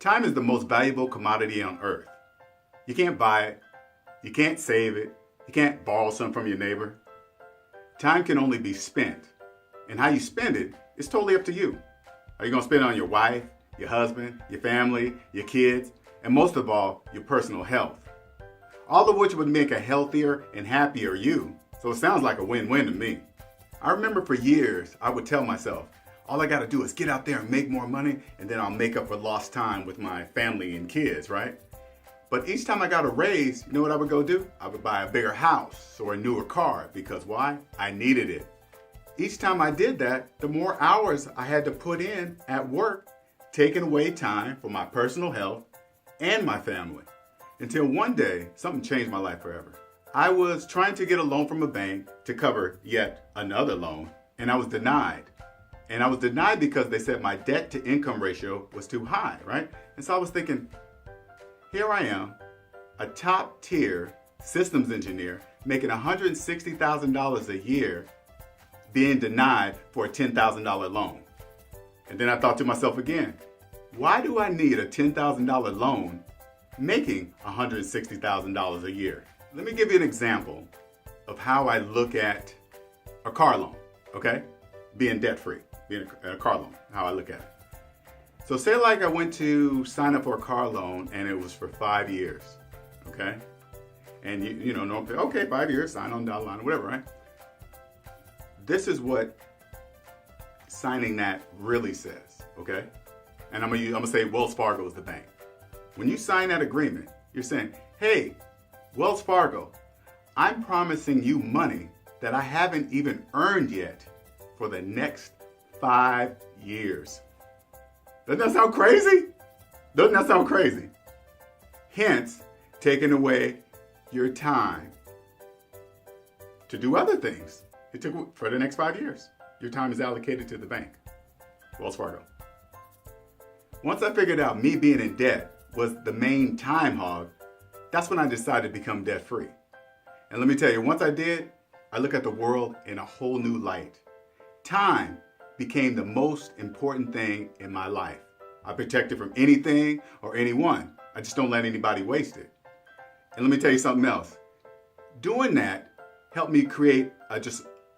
Time is the most valuable commodity on earth. You can't buy it. You can't save it. You can't borrow some from your neighbor. Time can only be spent. And how you spend it is totally up to you. Are you going to spend it on your wife, your husband, your family, your kids, and most of all, your personal health? All of which would make a healthier and happier you. So it sounds like a win-win to me. I remember for years, I would tell myself, all I got to do is get out there and make more money, and then I'll make up for lost time with my family and kids, right? But each time I got a raise, you know what I would go do? I would buy a bigger house or a newer car, because why? I needed it. Each time I did that, the more hours I had to put in at work, taking away time for my personal health and my family. Until one day, something changed my life forever. I was trying to get a loan from a bank to cover yet another loan, and I was denied. And I was denied because they said my debt to income ratio was too high, right? And so I was thinking, here I am, a top tier systems engineer, making $160,000 a year, being denied for a $10,000 loan. And then I thought to myself again, why do I need a $10,000 loan making $160,000 a year? Let me give you an example of how I look at a car loan, okay? Being debt-free, being a car loan, how I look at it. So say like I went to sign up for a car loan and it was for 5 years, okay? And you know, okay, 5 years, sign on down the line, whatever, right? This is what signing that really says, okay? And I'm gonna say Wells Fargo is the bank. When you sign that agreement, you're saying, hey, Wells Fargo, I'm promising you money that I haven't even earned yet for the next 5 years. Doesn't that sound crazy? Doesn't that sound crazy? Hence, taking away your time to do other things. It took for the next 5 years. Your time is allocated to the bank, Wells Fargo. Once I figured out me being in debt was the main time hog, that's when I decided to become debt free. And let me tell you, once I did, I look at the world in a whole new light. Time became the most important thing in my life. I protect it from anything or anyone. I just don't let anybody waste it. And let me tell you something else. Doing that helped me create an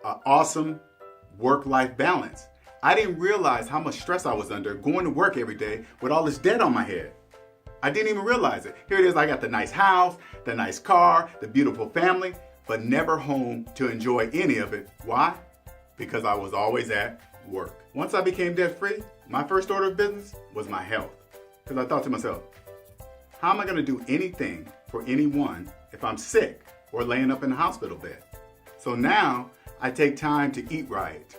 awesome work-life balance. I didn't realize how much stress I was under going to work every day with all this debt on my head. I didn't even realize it. Here it is, I got the nice house, the nice car, the beautiful family, but never home to enjoy any of it. Why? Because I was always at work. Once I became debt-free, my first order of business was my health. Because I thought to myself, how am I going to do anything for anyone if I'm sick or laying up in the hospital bed? So now I take time to eat right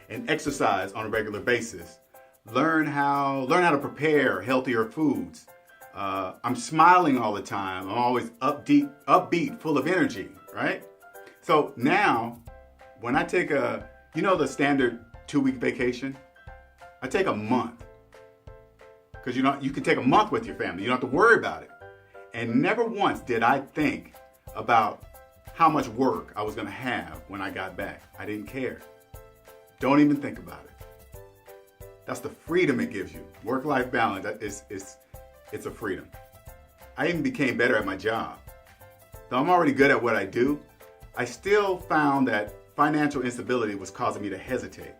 and exercise on a regular basis. Learn how to prepare healthier foods. I'm smiling all the time. I'm always upbeat, full of energy, right? So now when I take the standard 2-week vacation, I take a month. Because you can take a month with your family. You don't have to worry about it. And never once did I think about how much work I was going to have when I got back. I didn't care. Don't even think about it. That's the freedom it gives you. Work-life balance, it's a freedom. I even became better at my job. Though I'm already good at what I do, I still found that financial instability was causing me to hesitate.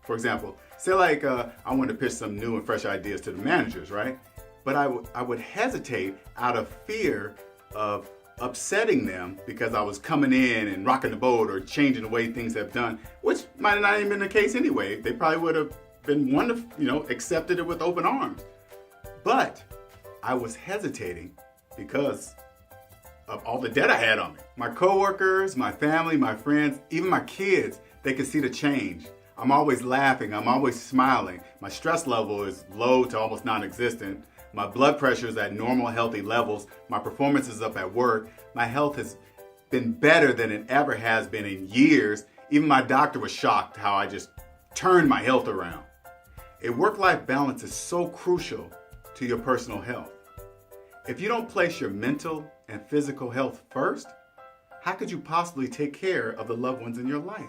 For example, say like I wanted to pitch some new and fresh ideas to the managers, right? But I would hesitate out of fear of upsetting them because I was coming in and rocking the boat or changing the way things have done, which might have not even been the case anyway. They probably would have been wonderful, accepted it with open arms. But I was hesitating because of all the debt I had on me. My coworkers, my family, my friends, even my kids, they could see the change. I'm always laughing. I'm always smiling. My stress level is low to almost non-existent. My blood pressure is at normal, healthy levels. My performance is up at work. My health has been better than it ever has been in years. Even my doctor was shocked how I just turned my health around. A work-life balance is so crucial to your personal health. If you don't place your mental and physical health first, how could you possibly take care of the loved ones in your life?